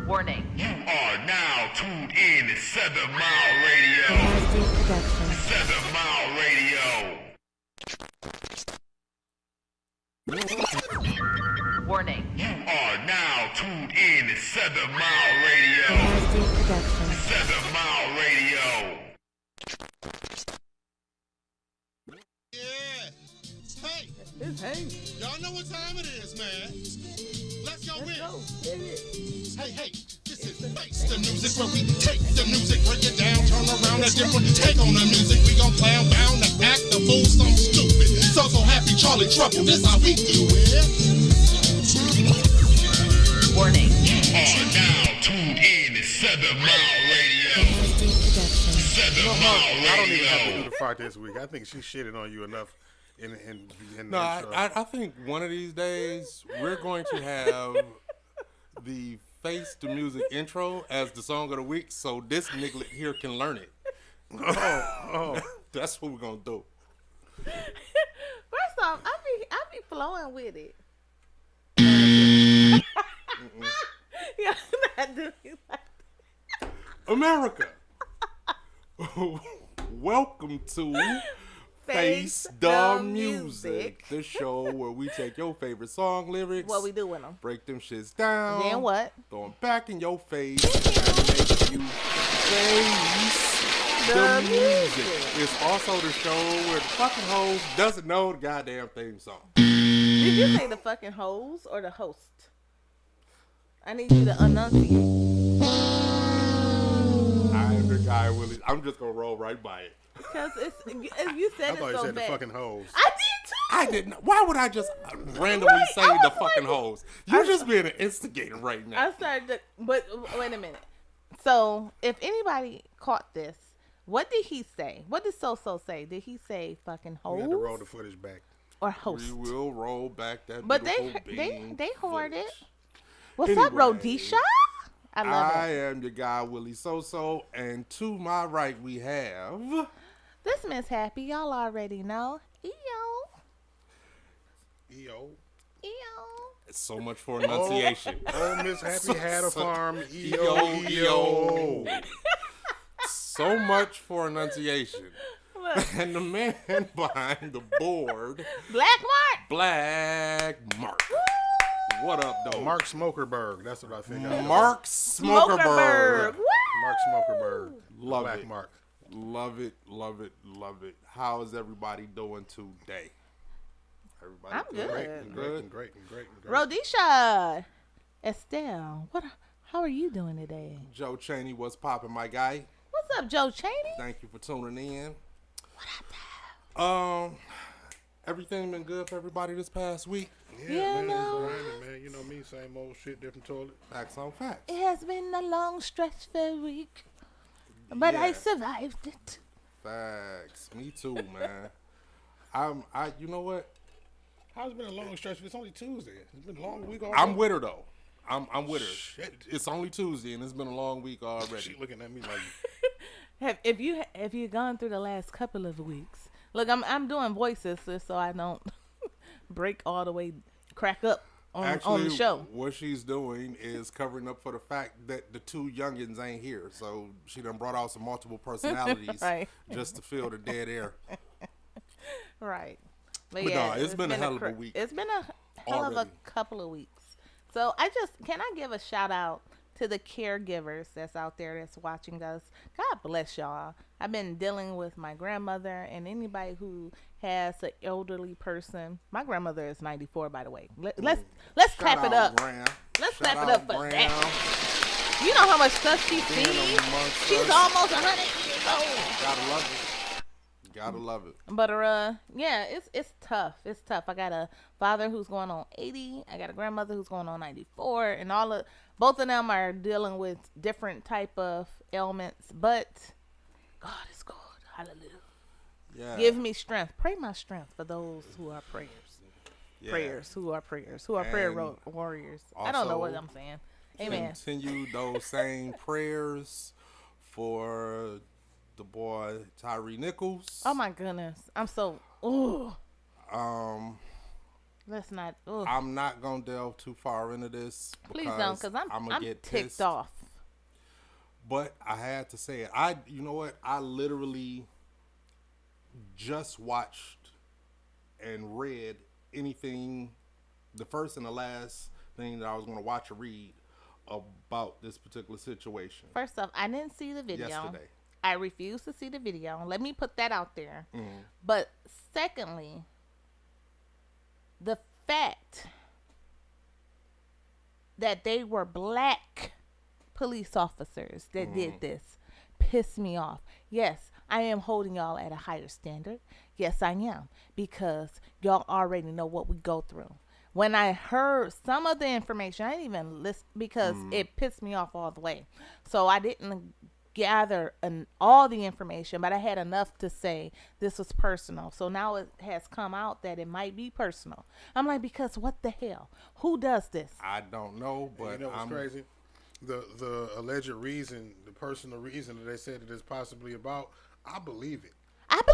Warning. You are now tuned in to 7 Mile Radio. 7 Mile Radio. Warning. You are now tuned in to 7 Mile Radio. 7 Mile Radio. Yeah. Hey, It's Hank. y'all know what time it is, man. Let's go in. Hey, this is Face the Music, where we take the music, break it down, turn around a different take on the music. We gon' clown, bound, to act the fool, something stupid. So happy, Charlie Trouble, this how we do it. Warning. You are now tuned in to 7 Mile Radio. 7 Mile I don't even have to do Radio. the fart this week. I think she shitted on you enough in No, the intro. I think one of these days we're going to have the Face the Music intro as the song of the week, so this nigga here can learn it. Oh. That's what we're gonna do. First off, I be flowing with it. Yeah, I'm not doing like America, welcome to Face the Music, the show where we take your favorite song lyrics, What we do with them? break them shits down, Then what? throw them back in your face, and make you face the music. It's also the show where the fucking host doesn't know the goddamn theme song. Did you say the fucking hoes or the host? I need you to enunciate. I am the guy, Willie. I'm just gonna roll right by it. Because you said I it thought you so said the bad. fucking hoes. I did too. I didn't. Why would I just randomly Right, say I was the fucking like- hoes? You're just being an instigator right now. I started to, but wait a minute. So, if anybody caught this, what did he say? What did So say? Did he say fucking We had to roll hoes the footage back. or host? We will roll back that. But beautiful they bean heard it. footage. What's up, Anyway, Rhodesha? I love I it. am your guy, Willie So, and to my right we have. This Miss Happy, y'all already know. EO. E.O. EO. It's so much for enunciation. Oh, Miss Happy had a farm. E-O, E.O. E-O. E.O. So much for enunciation. Look, And the man behind the board, Black Mark. Black Mark. What up, though? Mark Smokerberg. That's what I think. of. Mark Smokerberg. Woo! Mark Smokerberg. Love Black it. Mark. Love it, love it, love it. How is everybody doing today? Everybody I'm good. Great and great and great and great and great. Rhodesha. Estelle. How are you doing today? Joe Cheney, what's poppin', my guy? What's up, Joe Cheney? Thank you for tuning in. Everything been good for everybody this past week? Yeah, man, no. it's raining, man. You know me, same old shit, different toilet. Facts on facts. It has been a long, stressful week, but I Yeah. survived it. Facts. Me too, man. You know what? How's it been a long stretch? It's only Tuesday. It's been a long week already. I'm with her though. I'm with her. Shit. It's only Tuesday and it's been a long week already. She looking at me like, If you gone through the last couple of weeks, look, I'm doing voices so I don't break all the way, crack up on the show. What she's doing is covering up for the fact that the two youngins ain't here. So she done brought out some multiple personalities Right. just to fill the dead air. Right. But no, it's been a hell of a week It's been a hell of already. a couple of weeks. So can I give a shout out to the caregivers that's out there that's watching us? God bless y'all. I've been dealing with my grandmother and anybody who has an elderly person. My grandmother is 94, by the way. Let's clap it up. Let's clap it up for that. You know how much stuff she sees? She's almost 100 years old. Gotta love it. Gotta love it. But yeah, it's tough. It's tough. I got a father who's going on 80. I got a grandmother who's going on 94, and both of them are dealing with different type of ailments. But God is good. Hallelujah. Yeah. Give me strength. Pray my strength for those who are prayers. Yeah. Prayers. Who are prayers. Who are prayer warriors. I don't know what also I'm saying. Amen. Continue those same prayers for the boy Tyree Nichols. Oh my goodness. I'm so. Ooh. Let's not. Ugh. I'm not gonna delve too far into this. Please don't, because I'm gonna get ticked pissed. off. But I had to say it. You know what? I literally just watched and read anything, the first and the last thing that I was going to watch or read about this particular situation. First off, I didn't see the video. Yesterday. I refuse to see the video. Let me put that out there. Mm-hmm. But secondly, the fact that they were black police officers that did this pissed me off. Yes, I am holding y'all at a higher standard. Yes, I am. Because y'all already know what we go through. When I heard some of the information, I didn't even listen because it pissed me off all the way. So I didn't gather all the information, but I had enough to say this was personal. So now it has come out that it might be personal. I'm like, because what the hell? Who does this? I don't know, but you know what's crazy? The alleged reason, the personal reason that they said that it's possibly about, I believe it. I believe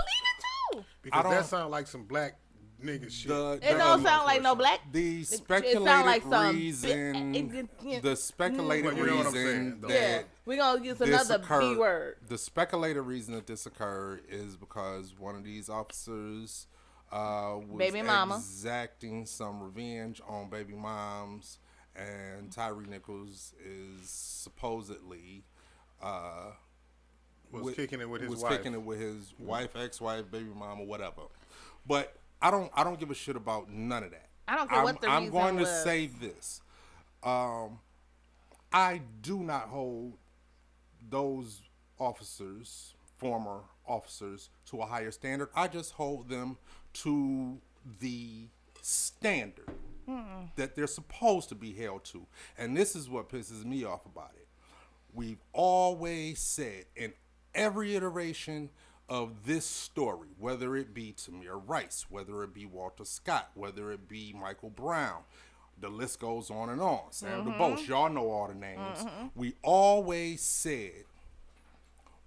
it too. Because that sounds like some black nigga shit. It don't sound like no black. The It sound speculated like some reason, the speculated Well, you know what I'm reason saying, though. that We're going to use this another occurred, B word. the speculated reason that this occurred is because one of these officers was Baby mama. exacting some revenge on baby moms, and Tyree Nichols is supposedly was kicking it with his was wife. kicking it with his wife, ex-wife, baby mama, whatever. But I don't give a shit about none of that. I don't care what the I'm reason going to was. say this. I do not hold those officers, former officers, to a higher standard. I just hold them to the standard that they're supposed to be held to. And this is what pisses me off about it. We've always said in every iteration of this story, whether it be Tamir Rice, whether it be Walter Scott, whether it be Michael Brown, the list goes on and on. Sam DuBose, y'all know all the names. We always said,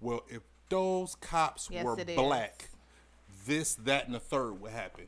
well, if those cops Yes, were it is. black, this, that, and the third would happen.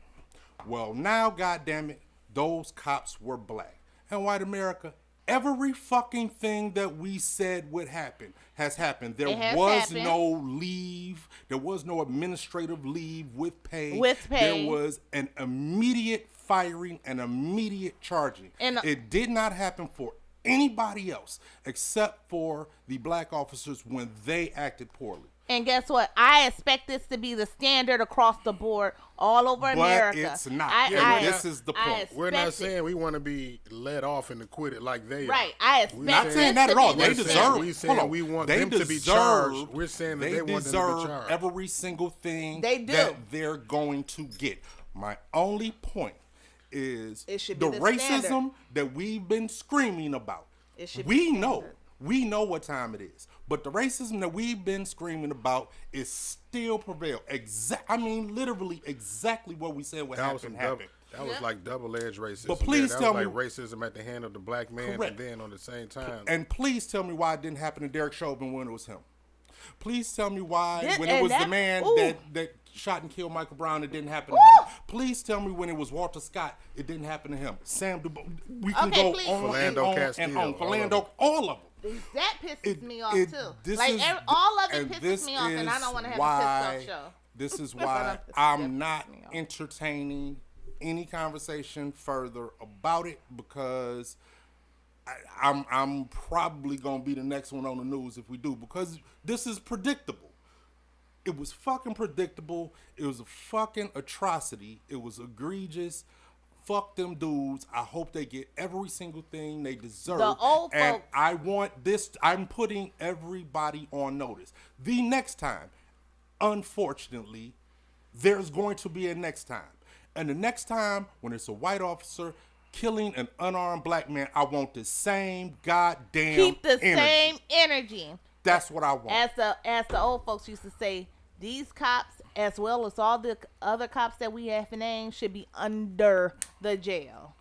Well, now, goddammit, those cops were black. And white America, every fucking thing that we said would happen has happened. There has was happened. no leave. There was no administrative leave with pay. With pay. There was an immediate firing and immediate charging. And it did not happen for anybody else except for the black officers when they acted poorly. And guess what? I expect this to be the standard across the board all over But America. it's not. This is the I point. expect We're not it. saying we want to be let off and acquitted like they Right. are. I expect Not this saying that to at all. be They the deserve. standard. We saying hold on. we want They them to be deserve- charged. We're saying that they want them to be deserve charged. every single thing They do. that they're going to get. My only point is It should the be the racism standard. that we've been screaming about. It should we be know. standard. We know what time it is. But the racism that we've been screaming about is still prevail. I mean, literally exactly what we said would That was happen some double, happened. that was like double-edged racism. But please that tell was me- like racism at the hand of the black man, Correct. and then on the same time, And please tell me why it didn't happen to Derek Chauvin when it was him. Please tell me why This- when it and was the that- man ooh. that shot and killed Michael Brown, it didn't happen to Ooh. him. Please tell me when it was Walter Scott, it didn't happen to him. Sam DuBose, we can Okay, go please. on and Philando on and Castile, on. all of Philando, them. all of them. That pisses me off too. this Like is- all of it and pisses this me off, and I is don't want to have why- a pissed off show. This is But why that I'm not pisses me off. entertaining any conversation further about it because I'm probably gonna be the next one on the news if we do, because this is predictable. It was fucking predictable. It was a fucking atrocity. It was egregious. Fuck them dudes. I hope they get every single thing they deserve. The old and folks- I want this. I'm putting everybody on notice. The next time, unfortunately, there's going to be a next time. And the next time, when it's a white officer killing an unarmed black man, I want the same goddamn Keep the energy. same energy. That's what I want. As the old folks used to say, these cops, as well as all the other cops that we have named, should be under the jail.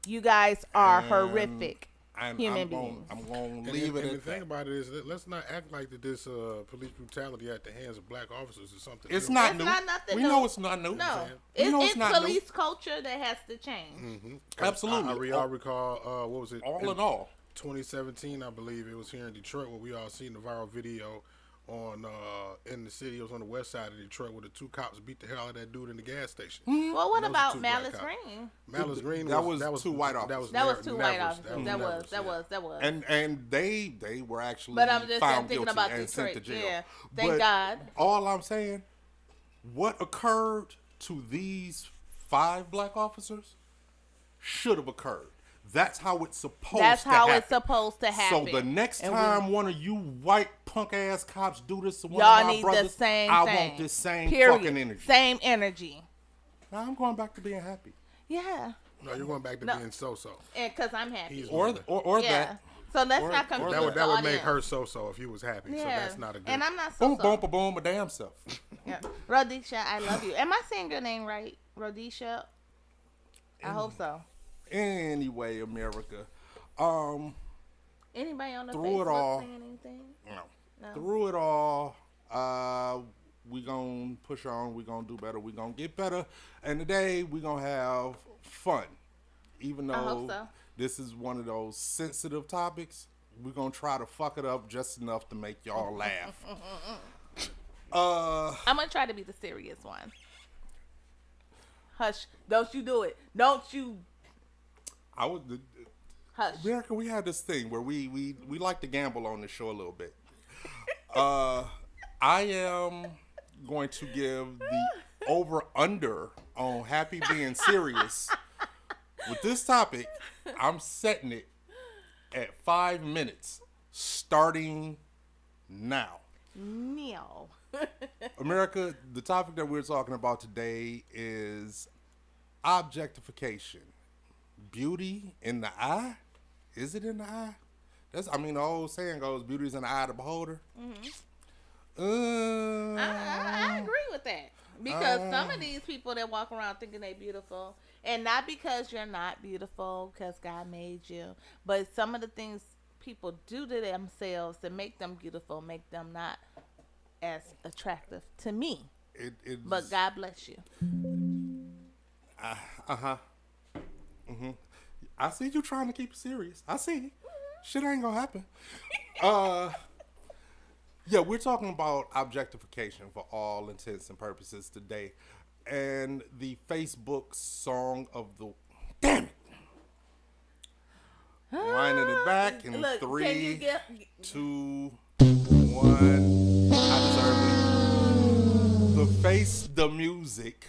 You guys are horrific. human beings. I'm going to And leave it the at thing that. about it is that let's not act like that this police brutality at the hands of black officers is something. It's new. not It's new. not nothing We new. know it's not new. No, We know it's not new. police culture that has to change. Absolutely. I recall, what was it? All in all. 2017, I believe it was here in Detroit where we all seen the viral video on in the city. It was on the west side of Detroit where the two cops beat the hell out of that dude in the gas station. Well, what Those are about two black Malice cops. Green? Malice Green That was two white officers. That was two white Nevers. officers. That was. And they were actually But I'm just found thinking guilty about and sent to Detroit. jail. Yeah, thank But God. All I'm saying, what occurred to these 5 black officers should have occurred. That's how it's supposed That's to how happen. it's supposed to happen. So the next And time one of you white punk ass cops do this to one y'all of my need brothers, the same I thing. want this same Period. fucking energy. Same energy. Now I'm going back to being happy. Yeah, No, you're going back to No. being so-so. and because I'm happy. He's Or yeah. that. So let's or- not or confuse That would the make audience. her so-so if you was happy. Yeah. So that's not a good. And I'm not so Boom, boom, boom, a damn self. Yeah. Rhodesha, I love you. Am I saying your name right? Rhodesha? I hope so. Anyway, America. Anybody on the Through Facebook it all. saying anything? No. Through it all, we gonna push on. We gonna do better. We gonna get better. And today we gonna have fun. Even I hope though so. this is one of those sensitive topics, we're gonna try to fuck it up just enough to make y'all laugh. I'm going to try to be the serious one. Hush. Don't you do it. Don't you. I would. Hush. America, we had this thing where we like to gamble on this show a little bit. I am going to give the over-under on Happy being serious. With this topic, I'm setting it at 5 minutes, starting now. No. America, the topic that we're talking about today is objectification. Beauty in the eye? Is it in the eye? The old saying goes, beauty's in the eye of the beholder. I agree with that. Because some of these people that walk around thinking they beautiful, and not because you're not beautiful, because God made you, but some of the things people do to themselves to make them beautiful, make them not as attractive to me. But God bless you. I see you trying to keep it serious. I see it. Shit ain't gonna happen. Yeah, we're talking about objectification for all intents and purposes today. And the Facebook song of the... Damn it! Winding it back in Look, can you 3, get 2, 1. I deserve it. The Face the Music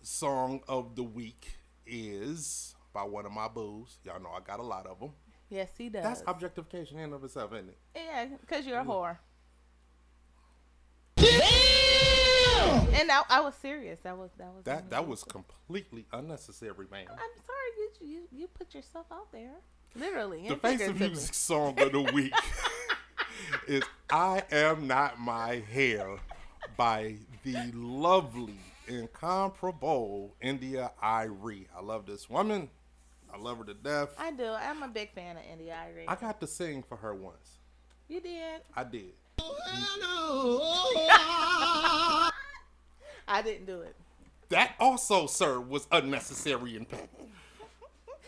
song of the week is by one of my boos. Y'all know I got a lot of them. Yes, he does. That's objectification in and of itself, isn't it? Yeah, because you're a whore. And I was serious. That was completely unnecessary, man. I'm sorry, you put yourself out there, literally. The and Face the figuratively. Music song of the week is "I Am Not My Hair" by the lovely, incomparable India Irie. I love this woman. I love her to death. I do. I'm a big fan of India Irie. I got to sing for her once. You did. I did. I didn't do it. That also, sir, was unnecessary and petty.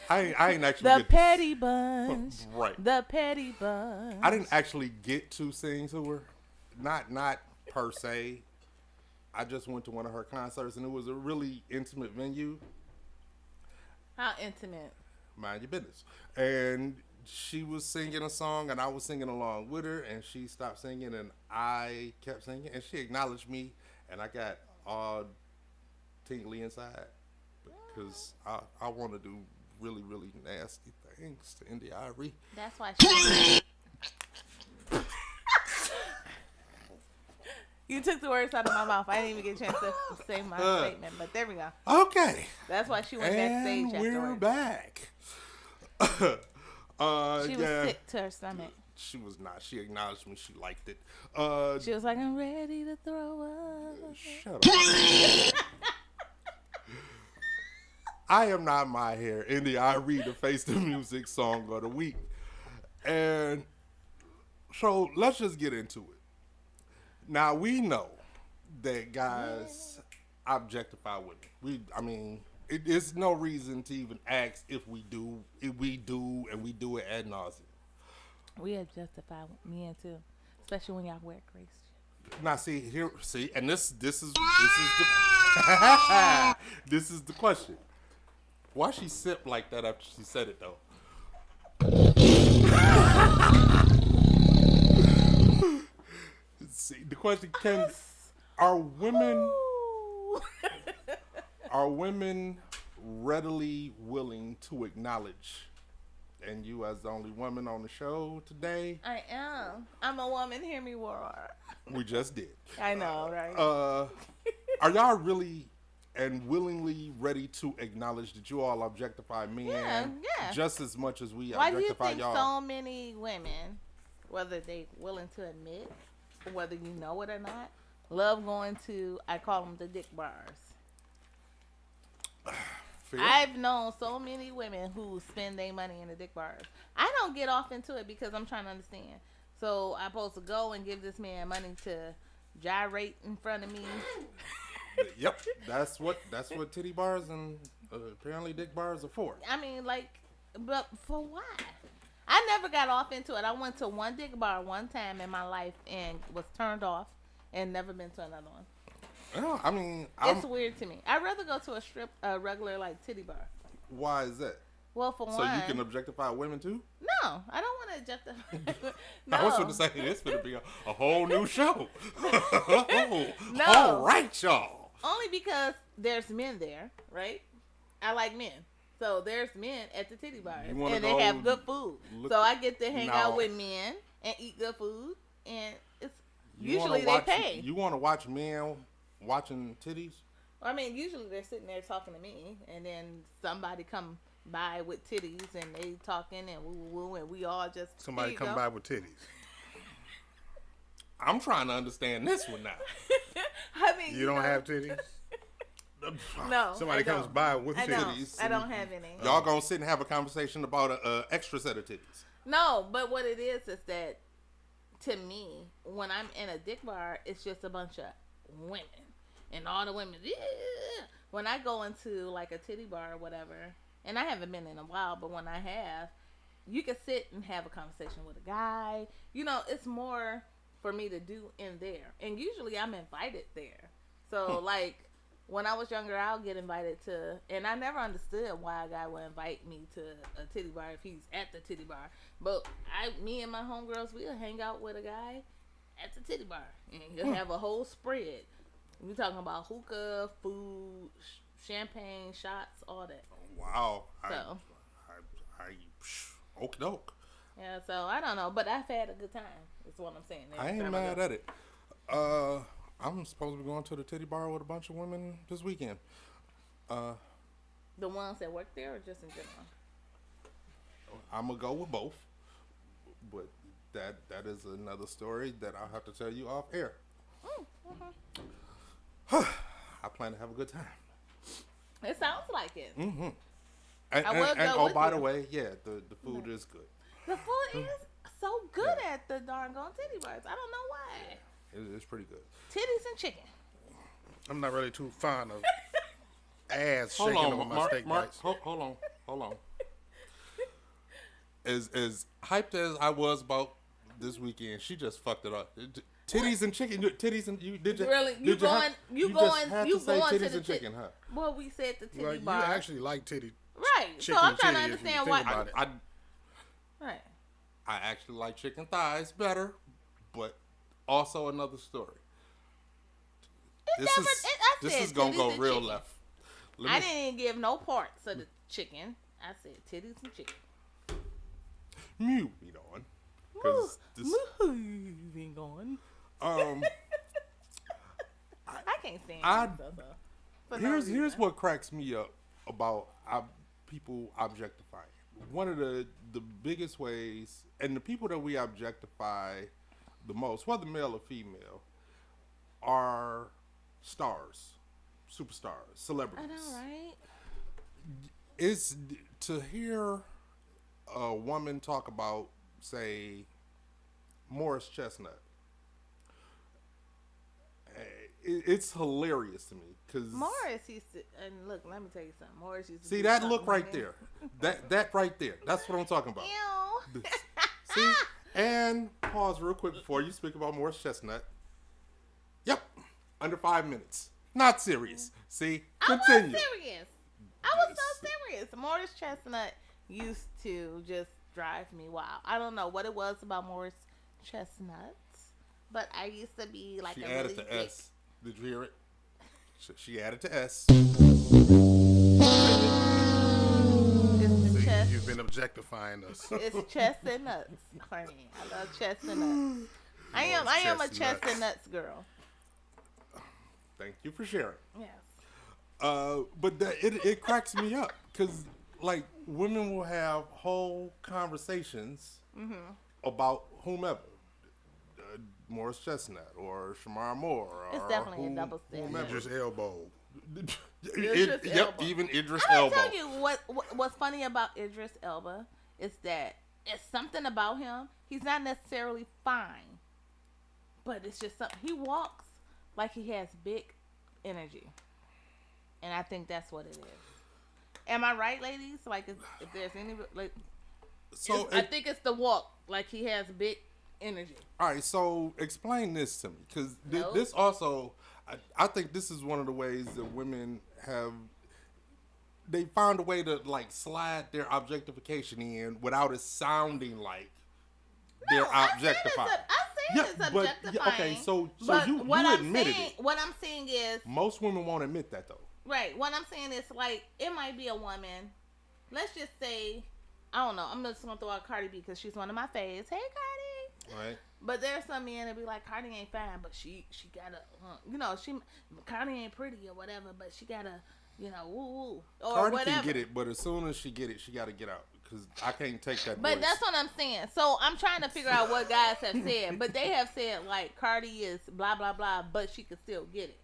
I ain't actually The get petty bunch. Right. The petty bunch. I didn't actually get to sing to her. Not per se. I just went to one of her concerts and it was a really intimate venue. How intimate? Mind your business. And she was singing a song and I was singing along with her and she stopped singing and I kept singing and she acknowledged me and I got all tingly inside because I want to do really, really nasty things to India Irie. That's why she. You took the words out of my mouth. I didn't even get a chance to say my statement, but there we go. Okay. That's why she went backstage And we're afterwards. back. She was sick to her stomach. She was not. She acknowledged me. She liked it. She was like, I'm ready to throw up. Shut up. I Am Not My Hair, India Irie, the Face the Music song of the week. And so let's just get into it. Now we know that guys objectify women. I mean, it's no reason to even ask if we do. If we do, and we do it ad nauseum. We have justified men too, especially when y'all wear crazy shit. Now see, and this is the this is the question. Why she sip like that after she said it though? See, the question are women Ooh. are women readily willing to acknowledge? And you, as the only woman on the show today, I am. I'm a woman. Hear me roar. we just did. I know, right? Are y'all really and willingly ready to acknowledge that you all objectify men Yeah. just as much as we Why do you objectify think y'all? so many women, whether they willing to admit, or whether you know it or not, love going to, I call them the dick bars. Fair? I've known so many women who spend their money in the dick bars. I don't get off into it because I'm trying to understand. So I'm supposed to go and give this man money to gyrate in front of me. Yep, that's what titty bars and apparently dick bars are for. I mean, like, but for why? I never got off into it. I went to one dick bar one time in my life and was turned off and never been to another one. Well, I mean, It's weird to me. I'd rather go to a regular, like, titty bar. why is that? Well, for So one. you can objectify women too? No, I don't want to objectify. No. I was going to say this going to be a whole new show. No. All right, y'all. Only because there's men there, right? I like men. So there's men at the titty bars. You wanna And they go have good food. look- So I get to hang out No. with men and eat good food. And it's You wanna usually they watch- pay. You want to watch men watching titties? I mean, usually they're sitting there talking to me. And then somebody come by with titties and they talking and woo-woo-woo. And we all just... Somebody "Here you come go." by with titties. I'm trying to understand this one now. I mean, You don't know, have titties? No. Somebody I comes don't. by with I titties. don't. I don't have any. Y'all gonna sit and have a conversation about a extra set of titties. No, but what it is that to me, when I'm in a dick bar, it's just a bunch of women. And all the women, yeah. When I go into like a titty bar or whatever, and I haven't been in a while, but when I have, you can sit and have a conversation with a guy. You know, it's more for me to do in there. And usually I'm invited there. So like when I was younger, I'll get invited to, and I never understood why a guy would invite me to a titty bar if he's at the titty bar. But me and my homegirls, we'll hang out with a guy at the titty bar, and he'll have a whole spread. We're talking about hookah, food, champagne, shots, all that. Wow. So. Okie doke. Yeah, so I don't know, but I've had a good time. That's what I'm saying. I ain't mad at it. I'm supposed to be going to the titty bar with a bunch of women this weekend. The ones that work there, or just in general? I'm gonna go with both, but that is another story that I'll have to tell you off air. I plan to have a good time. It sounds like it. Mm-hmm. And, I will and go oh, with by you. the way, yeah, the food is good. The food is so good at the darn gone titty bars. I don't know why. It's pretty good. Titties and chicken. I'm not really too fond of ass Hold shaking on, over my Mark. steak Mark, bites. hold on. As hyped as I was about this weekend, she just fucked it up. Titties and chicken. Titties and you did you Really? You did going? have- You just going? had You to say going to titties the and chicken, huh? Well, we said the titty Well, you bar. actually like titty. Right. chicken So I'm trying to titty if you understand think why. about it. Right. I actually like chicken thighs better, but also another story. This never- I this said is gonna titties go and real chicken. left. I Let me, didn't give no parts of the chicken. I said titties and chicken. moving on, because this Moving on. I can't stand I- it, so. For no here's reason. what cracks me up about people objectifying. One of the biggest ways, and the people that we objectify the most, whether male or female, are stars, superstars, I celebrities. know, right? Is to hear a woman talk about say Morris Chestnut. It's hilarious to me because Morris used to, and look, let me tell you something. Morris used to see do that something look right with me. there, that right there. That's what I'm talking about. Ew. See, and pause real quick before you speak about Morris Chestnut. Yep, under 5 minutes. Not serious. See, continue. I was serious. I was so serious. Morris Chestnut used to just drive me wild. I don't know what it was about Morris Chestnut, but I used to be like She a added really to big... S. Did you hear it? She added to S. It's the See, chest. you've been objectifying us. It's chest and nuts, honey. I love chest and nuts. I am a chest and nuts girl. Thank you for sharing. Yes. But it cracks me up because like women will have whole conversations about whomever, Morris Chestnut or Shamar Moore. It's or definitely a double standard. whomever. Idris Elbow. Idris Yep, Elba. even Idris I'm Elba. gonna tell you what's funny about Idris Elba is that it's something about him. He's not necessarily fine, but it's just something. He walks like he has big energy, and I think that's what it is. Am I right, ladies? Like, if there's any like, So I think it's the walk. Like he has big energy. all right, so explain this to me because No. this also, I think this is one of the ways that women have. They found a way to like slide their objectification in without it sounding like they're objectifying. I said it's objectifying. Okay, so but you what I'm admitted saying, it. What I'm saying is, Most women won't admit that though. right. What I'm saying is, like, it might be a woman. Let's just say, I don't know. I'm just gonna throw out Cardi B because she's one of my faves. Hey, Cardi. Right. But there's some men that be like, Cardi ain't fine, but she got a, Cardi ain't pretty or whatever, but she got a, woo woo or Cardi whatever. can get it, but as soon as she get it, she got to get out because I can't take that. But voice. that's what I'm saying. So I'm trying to figure out what guys have said. But they have said, like, Cardi is blah, blah, blah, but she could still get it.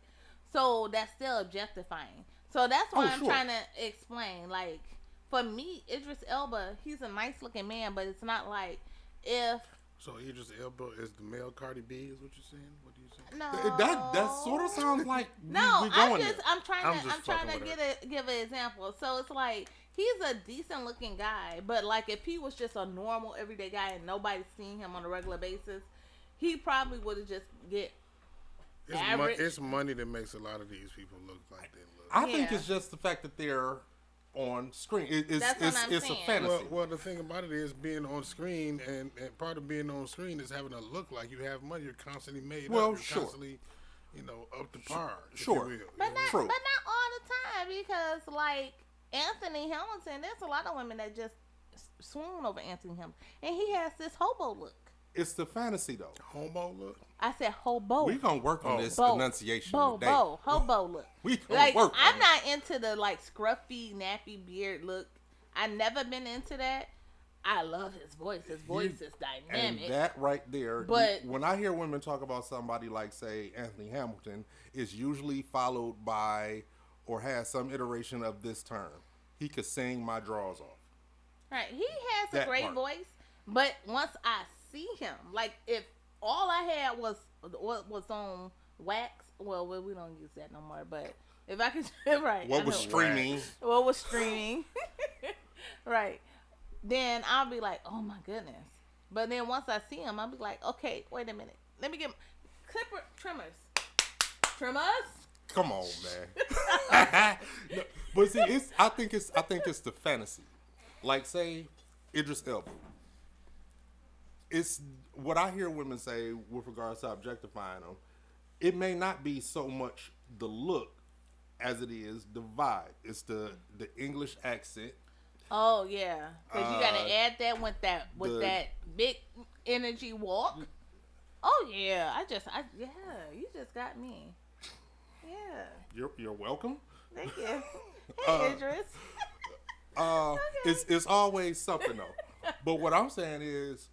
So that's still objectifying. So that's why I'm sure. trying to explain. Like, for me, Idris Elba, he's a nice-looking man, but it's not like if... So Idris Elba is the male Cardi B, is what you're saying? What do you say? No. That sort of sounds like No, we going there. I'm trying I'm just to fucking with give an example. So it's like he's a decent looking guy, but like if he was just a normal everyday guy and nobody's seen him on a regular basis, he probably would have just get average. It's money that makes a lot of these people look like they look. I think Yeah. it's just the fact that they're on screen. That's what I'm it's a saying. fantasy. Well, the thing about it is being on screen, and part of being on screen is having a look like you have money. You're constantly made Well, up. You're sure. constantly, up to par. if you Sure. will, But you know? not, True. but not all the time because like Anthony Hamilton, there's a lot of women that just swoon over Anthony Hamilton, and he has this hobo look. It's the fantasy though. Homo look. I said hobo. We gonna work on this Bo. enunciation today. Hobo look. We gonna Like work. I'm on not into the like scruffy, nappy beard look. I never been into that. I love his voice. His voice is And dynamic. that right there, But- when I hear women talk about somebody like, say, Anthony Hamilton, it's usually followed by or has some iteration of this term. He could sing my drawers off. Right. He has a That great part. voice, but once I see him, like if all I had was on wax, well, we don't use that no more. But if I could, right, What I was know. streaming? What was streaming, right? Then I'll be like, oh my goodness. But then once I see him, I'll be like, okay, wait a minute, let me get trimmers. Come on, man. No, but see, I think it's the fantasy. Like, say, Idris Elba. It's what I hear women say with regards to objectifying them. It may not be so much the look as it is the vibe. It's the English accent. Oh yeah, because you gotta add that with the- that big energy walk. Oh yeah, yeah, you just got me. Yeah, You're welcome. thank you. Hey Idris. It's always something though. But what I'm saying is,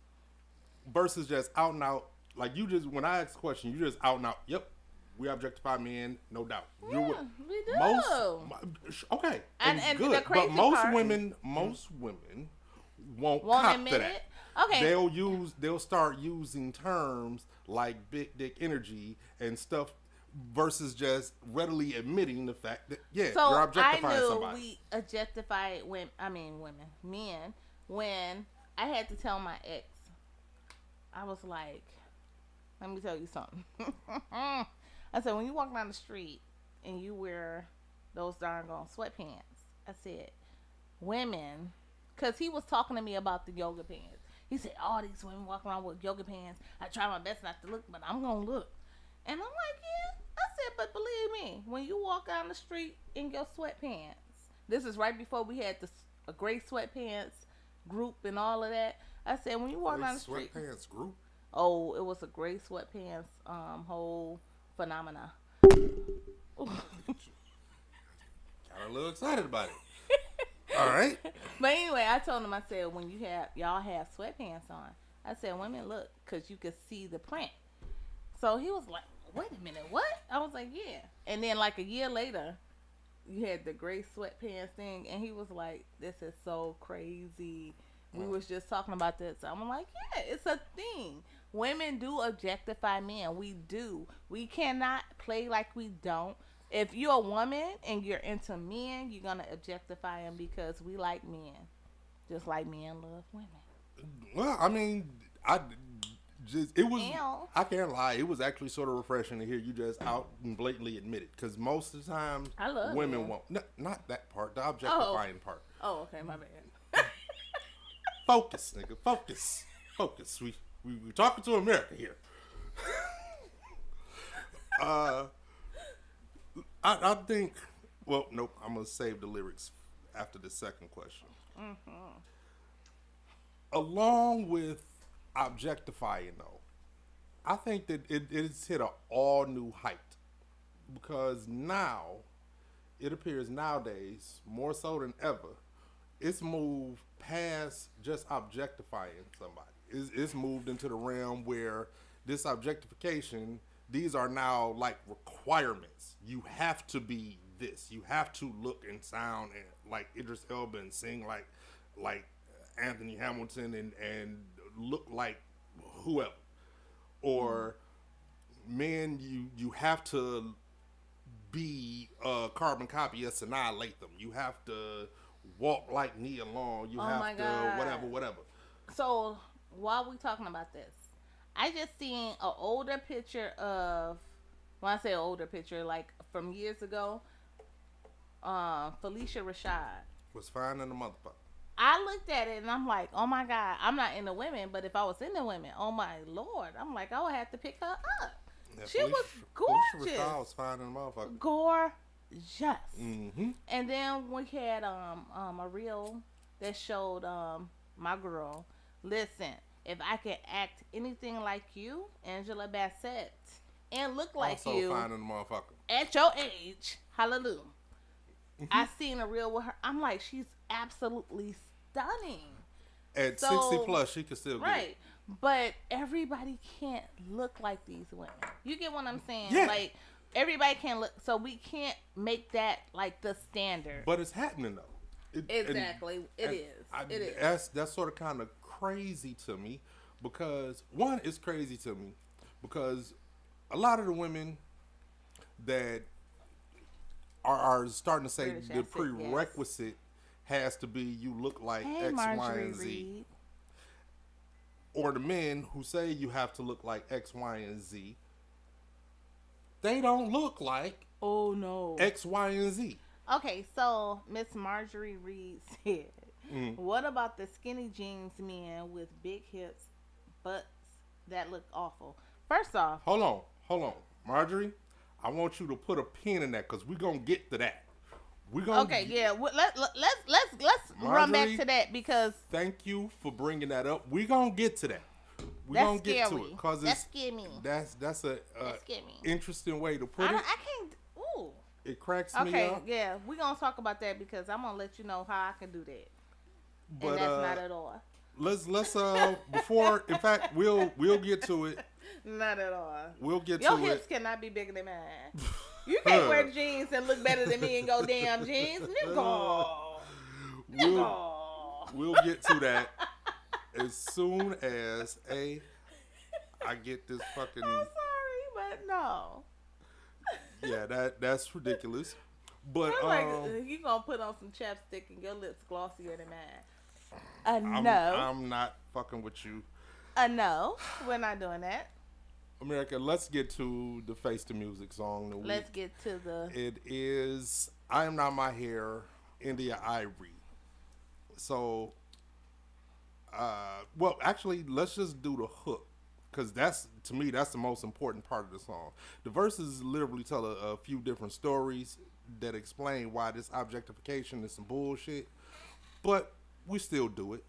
versus just out and out, like you just when I ask a question, you just out and out. Yep, we objectify men, no doubt. Yeah, we do. Okay, And and the good. crazy But most part- women won't Won't cop admit to that. it. Okay. they'll start using terms like big dick energy and stuff versus just readily admitting the fact that you're So objectifying I knew somebody. we objectified men, when I had to tell my ex. I was like, let me tell you something. I said, when you walk down the street and you wear those darn sweatpants, I said, women, because he was talking to me about the yoga pants. He said, all these women walk around with yoga pants. I try my best not to look, but I'm going to look. And I'm like, yeah. I said, but believe me, when you walk down the street in your sweatpants, this is right before we had a gray sweatpants group and all of that. I said, when you walk down the street. Sweatpants group? Oh, it was a gray sweatpants whole phenomena. Got a little excited about it. All right. But anyway, I told him, I said, when y'all have sweatpants on, I said, women, look, because you could see the print. So he was like, wait a minute, what? I was like, yeah. And then like a year later, you had the gray sweatpants thing, and he was like, this is so crazy. We was just talking about this. I'm like, yeah, it's a thing. Women do objectify men. We do. We cannot play like we don't. If you're a woman and you're into men, you're going to objectify them because we like men. Just like men love women. Well, I mean, it was, Ew. I can't lie, it was actually sort of refreshing to hear you just out and blatantly admit it. Because most of the time, I love women men. won't. No, not that part, the objectifying part. Oh, okay, my bad. Focus, nigga, focus. Focus. We're talking to America here. I think, well, nope, I'm going to save the lyrics after the second question. Mm-hmm. Along with objectifying, though, I think that it's hit an all new height because now it appears nowadays more so than ever it's moved past just objectifying somebody. It's moved into the realm where this objectification, these are now like requirements. You have to be this. You have to look and sound and like Idris Elba and sing like Anthony Hamilton and look like whoever. Or men, you have to be a carbon copy of Sanaa Lathan. You have to walk like Nia Long. You have my to God. whatever. So while we talking about this, I just seen an older picture of, when I say older picture, like from years ago, Felicia Rashad. Was fine in the motherfucker. I looked at it and I'm like, oh my God, I'm not into women, but if I was into women, oh my Lord, I'm like, I would have to pick her up. Yeah, She was Felicia gorgeous. Rashad was fine in the motherfucker. Gorgeous. Mm-hmm. And then we had a reel that showed my girl. Listen, if I could act anything like you, Angela Bassett, and look like Also you fine in the motherfucker. at your age, hallelujah. I seen a reel with her. I'm like, she's absolutely stunning. At So, 60 plus, she could still get Right. it. But everybody can't look like these women. You get what I'm saying? Yeah. Like, everybody can't look. So we can't make that like the standard. But it's happening though. Exactly. It is. That's sort of kind of crazy to me because one, it's crazy to me because a lot of the women that are starting to say British the accent, prerequisite has to be you look like Hey, X, Y, Marjorie and Z. Reed. Or the men who say you have to look like X, Y, and Z, they don't look like Oh no. X, Y, and Z. Okay, so Miss Marjorie Reed said, "What about the skinny jeans men with big hips, butts that look awful?" First off, Hold on. Marjorie, I want you to put a pin in that because we're going to get to that. We're gonna okay, yeah, let's run back Marjorie, to that because Thank you for bringing that up. We're going to get to that. We're that's going to get to scary. it because That scared me. that's a That scared me. interesting way to put I it. can't. Ooh. It cracks me Okay, up. yeah, we're gonna talk about that because I'm gonna let you know how I can do that, But and that's not at all. let's before, in fact, we'll get to it. Not at all. We'll get Your to hips it. cannot be bigger than mine. You can't wear jeans and look better than me and go damn jeans, nigga. We'll get to that. as soon as I get this fucking I'm sorry, but no. yeah, that's ridiculous. But I'm like, you gonna put on some chapstick and your lips glossier than mine. No. I'm not fucking with you. No. We're not doing that. America, let's get to the Face the Music song of the week. Let's get to the. It is I Am Not My Hair, India Irie. So, well, actually, let's just do the hook. Because to me, that's the most important part of the song. The verses literally tell a few different stories that explain why this objectification is some bullshit. But we still do it.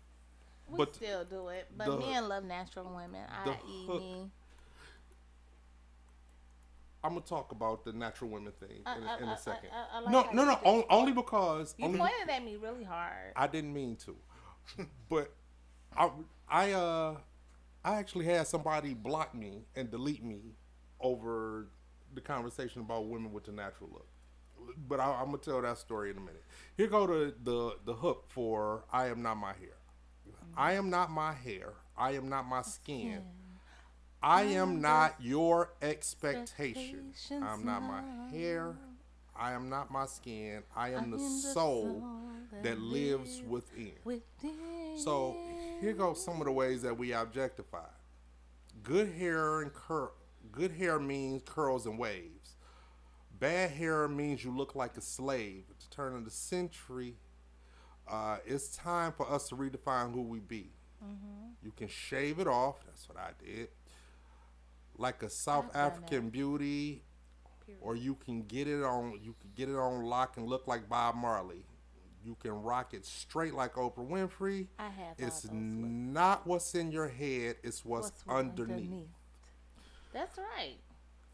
We still do it. But men love natural women, i.e. hook, me. I'm gonna talk about the natural women thing in a second. I like No. Only because you pointed at me really hard. I didn't mean to, but I actually had somebody block me and delete me over the conversation about women with the natural look. But I'm gonna tell that story in a minute. Here go the hook for "I Am Not My Hair." I am not my hair. I am not my skin. I am not your expectation. I'm not my hair. I am not my skin. I am the soul that lives within. So here goes some of the ways that we objectify. Good hair means curls and waves. Bad hair means you look like a slave. At the turn of the century, it's time for us to redefine who we be. You can shave it off. That's what I did. Like a South African beauty, or you can get it on. You can get it on lock and look like Bob Marley. You can rock it straight like Oprah Winfrey. I have. It's not what's in your head. It's what's underneath. That's right.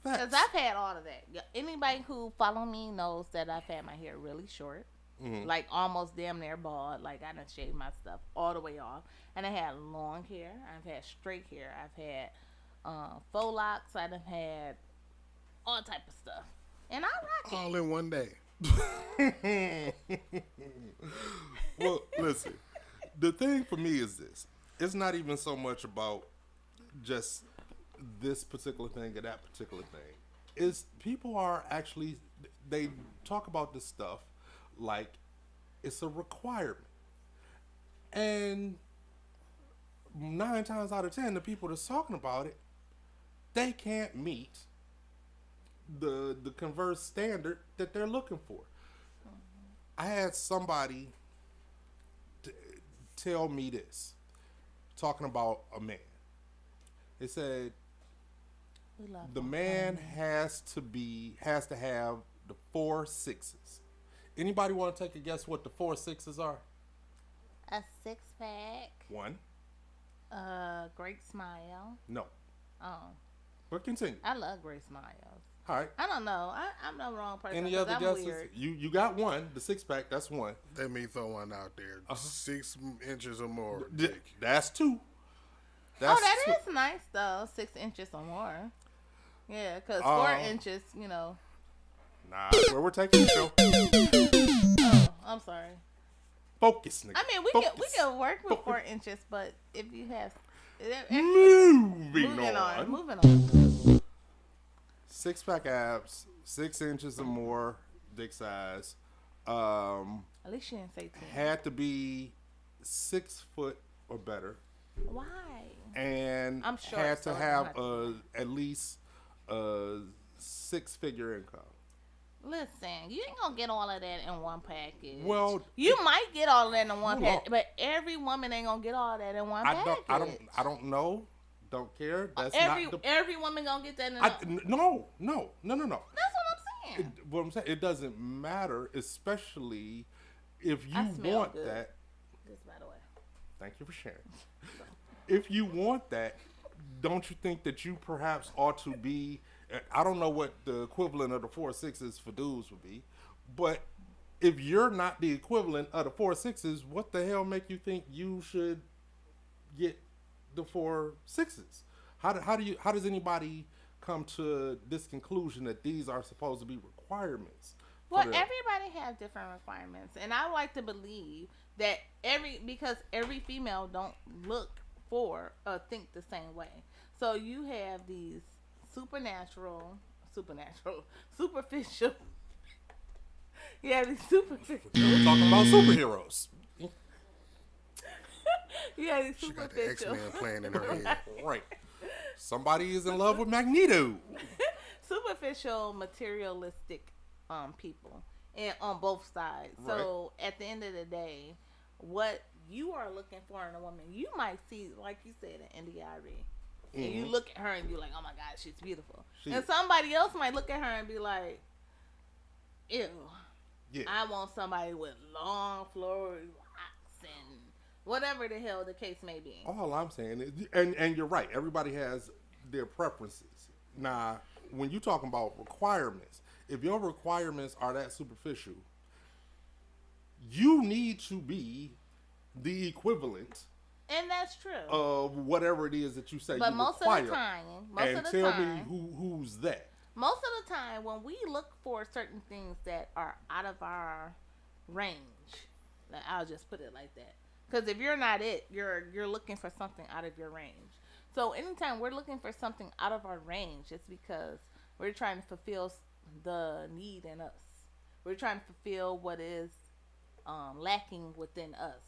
Because I've had all of that. Anybody who follow me knows that I've had my hair really short. Like almost damn near bald. Like I done shaved my stuff all the way off. And I had long hair. I've had straight hair. I've had faux locks. I've had all type of stuff. And I rock it. All in one day. Well, listen. The thing for me is this. It's not even so much about just this particular thing or that particular thing. Is people are actually, they talk about this stuff like it's a requirement. And 9 times out of 10, the people that's talking about it, they can't meet the converse standard that they're looking for. I had somebody tell me this, talking about a man. They said the man has to have the 4 sixes. Anybody want to take a guess what the 4 sixes are? A 6-pack. 1. Great smile. No. Oh. But continue. I love great smiles. All right. I don't know. I'm the wrong person. Any other I'm guesses? weird. You got 1. The 6-pack. That's 1. Let me throw one out there. 6 inches or more. That's 2. That's that is nice though. 6 inches or more. Yeah, because 4 inches, Nah, that's where we're taking the show. Oh, I'm sorry. Focus, nigga. I mean, we can work with 4 inches, but if you have moving on. Moving on. 6-pack abs, 6 inches or more, dick size. At least she didn't say 10. Had to be 6 foot or better. Why? And I'm sure had to so have at least a 6-figure income. Listen, you ain't gonna get all of that in one package. Well, you might get all of that in one package, but every woman ain't gonna get all of that in one package. I don't know. Don't care. That's every woman gonna get that in No. That's what I'm saying. What I'm saying, it doesn't matter, especially if you want good. that. This, by the way. Thank you for sharing. If you want that, don't you think that you perhaps ought to be, I don't know what the equivalent of the 4 sixes for dudes would be, but if you're not the equivalent of the 4 sixes, what the hell make you think you should get the 4 sixes? How does anybody come to this conclusion that these are supposed to be requirements Well, for the- everybody has different requirements, and I like to believe that because every female don't look for or think the same way. So you have these superficial. You have these superficial. We're talking about superheroes. You have these She got the superficial. X-Men playing in her head. Right. Somebody is in love with Magneto. Superficial, materialistic people, and on both sides. So at the end of the day, what you are looking for in a woman, you might see, like you said, an NDIRE. And you look at her and you're like, oh my God, she's beautiful. And somebody else might look at her and be like, ew, I want somebody with long florid locks and whatever the hell the case may be. All I'm saying is, and you're right, everybody has their preferences. Now, when you're talking about requirements, if your requirements are that superficial, you need to be the equivalent And that's true. of whatever it is that you say But you most require. of the time, And tell me who's that. most of the time, when we look for certain things that are out of our range, like, I'll just put it like that. Because if you're not it, you're looking for something out of your range. So anytime we're looking for something out of our range, it's because we're trying to fulfill the need in us. We're trying to fulfill what is lacking within us.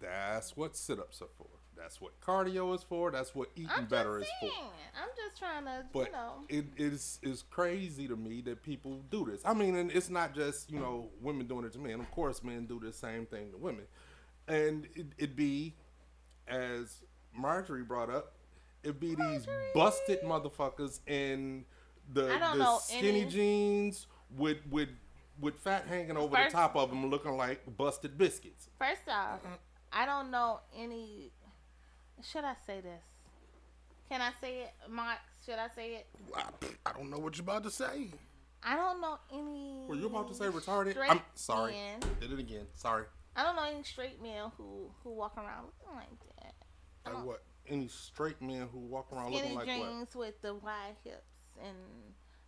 That's what sit-ups are for. That's what cardio is for. That's what eating I'm better just is for. saying. I'm just trying to, But you know. it is crazy to me that people do this. I mean, and it's not just, women doing it to men. Of course, men do the same thing to women. And it'd be, as Marjorie brought up, it'd be these busted motherfuckers in I don't the know skinny any- jeans with fat hanging over the First- top of them looking like busted biscuits. First off, I don't know any. Should I say this? Can I say it, Mark? Should I say it? I don't know what you're about to say. I don't know any. Were you about to say retarded? straight I'm sorry. men. Did it again. Sorry. I don't know any straight men who walk around looking like that. Like what? Any straight men who walk around Skinny looking like what? jeans with the wide hips, and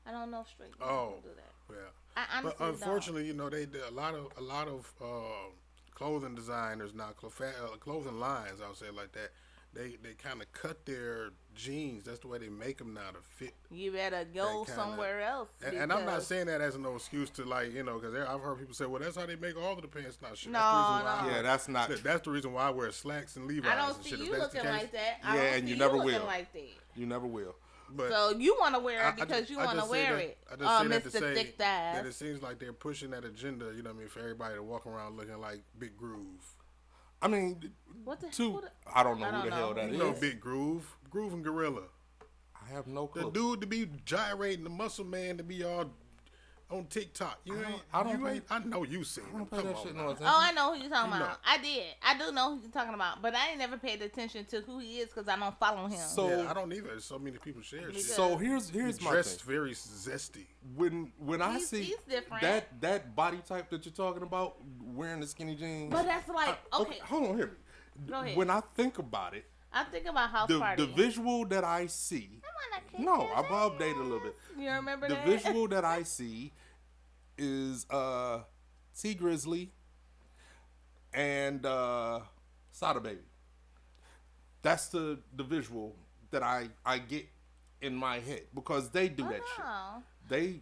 I don't know straight men Oh, who do that. yeah. I honestly But unfortunately, they do a lot of clothing designers now, clothing lines, I'll say it like that. They kind of cut their jeans. That's the way they make them now to fit. don't. You better go That kinda- somewhere else. And I'm not because- saying that as no excuse to because I've heard people say, well, that's how they make all of the pants now. Shit, No, that's the reason why no. Yeah, that's not. That's the reason why I wear slacks and Levi's I don't and see shit. If you that's the looking case- like that. Yeah, I don't and see you never looking will. like that. You never will. But So you want to wear I it because you I want to just say wear that- it, I just say that to Mr. say Thick that it Thighs. seems like they're pushing that agenda, for everybody to walk around looking like Big Groove. I mean, What the? two. who the- I don't know I who don't the hell know. that You is. know Big Groove, Groove and Gorilla. I have no The clue. dude to be gyrating, the muscle man to be all on TikTok. I know you seen I him. don't pay Come that on shit now. no attention. Oh, I know who you're talking You know. about. I did. I do know who you're talking about, but I ain't never paid attention to who he is because I don't follow him. So, Yeah, I don't either. So many people share shit. so here's He my dressed thing. very zesty. When I see He's different. that body type that you're talking about, wearing the skinny jeans. But that's like okay. Hold on, hear me. Go ahead. When I think about it, I think about House the Party. visual that I see. No, I'm updated a little bit. You remember The that? visual that I see is T Grizzly and Sada Baby. That's the visual that I get in my head because they do that Oh. shit.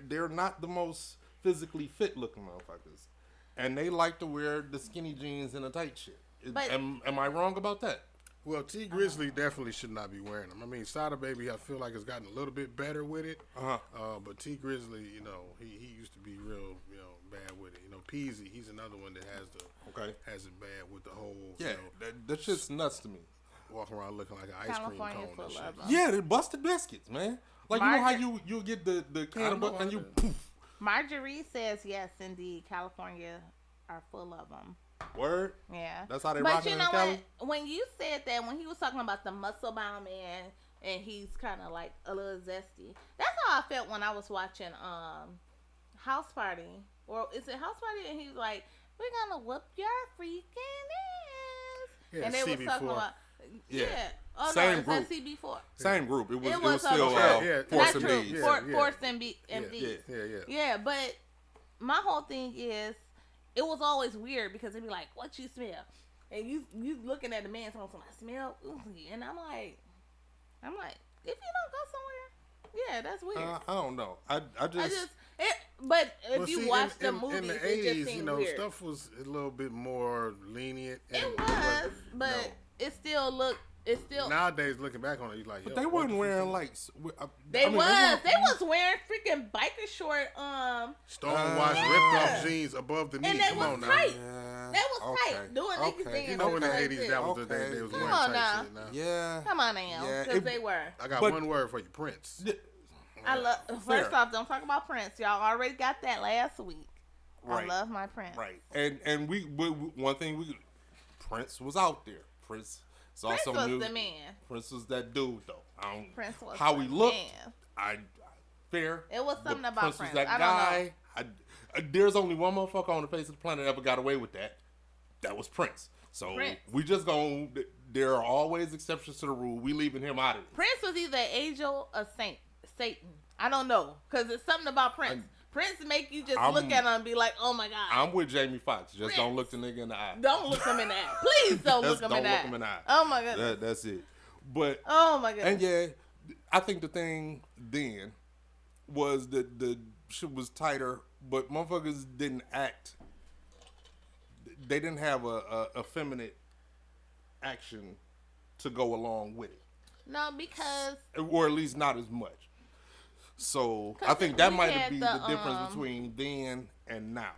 They're not the most physically fit looking motherfuckers, and they like to wear the skinny jeans and the tight shit. But- Am I wrong about that? Well, T Grizzly definitely should not be wearing them. I mean, Sada Baby, I feel like has gotten a little bit better with it. But T Grizzly, he used to be real, bad with it. Peasy, he's another one that has it bad with the whole, Yeah, that shit's nuts to me. walking around looking like an ice cream California cone full and shit. of them. Yeah, they busted biscuits, man. Like you know how Margaret- you get the can I of know butter and how you that- poof. Marjorie says yes, indeed. California are full of them. Word. Yeah. That's how they But rocking you in know Cali? what? When you said that, when he was talking about the muscle bound man, and he's kind of like a little zesty. That's how I felt when I was watching House Party, or is it House Party? And he was like, "We're gonna whoop your freaking ass," Yeah, and they was talking CB4. about Yeah. Oh Same no, group. it's CB4. Same group. It was It was still Not Force and true. D's. Force and D's. Yeah. Yeah, but my whole thing is, it was always weird because it'd be like, "What you smell?" And you looking at the man talking, "I smell," and I'm like, if you don't go somewhere, yeah, that's weird. I don't know. But if Well, you see, watch the in movies, the it 80s, just seemed you know, weird. stuff was a little bit more lenient. And It was, but it still looked. It still. Nowadays, looking back on it, you're like, yo, They what wasn't the wearing fuck? like. They was wearing freaking biker short. Stonewashed, ripped off jeans above the knee. And they Come was on now. tight. Yeah, That was tight. Doing niggas thing. You know, in the like 80s, this. that was the day they was Okay. wearing Come on tight now. shit now. Yeah. Come on now, Yeah, because it- they were. I got But- one word for you, Prince. I love. Fair. First off, don't talk about Prince. Y'all already got that last week. Right. I love my Prince. Right. And we one thing Prince was out there. Prince is Prince also was new. the man. Prince was that dude though. Prince was how the he looked. man. I fair. It was something but about Prince Prince. was that I don't guy. There's only one motherfucker on the face of the planet that ever got away with that. That was Prince. So Prince. we just gonna. There are always exceptions to the rule. We leaving him out of it. Prince was either an angel or Satan. I don't know, because it's something about Prince. Prince make you just look at him and be like, "Oh my God." I'm with Jamie Foxx. Just Prince. don't look the nigga in the eye. Don't look him in the eye. Please don't look him in the eye. Don't look him in the eye. Oh my goodness. That's it. But Oh my goodness. and yeah, I think the thing then was that the shit was tighter, but motherfuckers didn't act. They didn't have a effeminate action to go along with it, No, because or at least not as much. So I 'Cause think that we might had be the, the difference between then and now.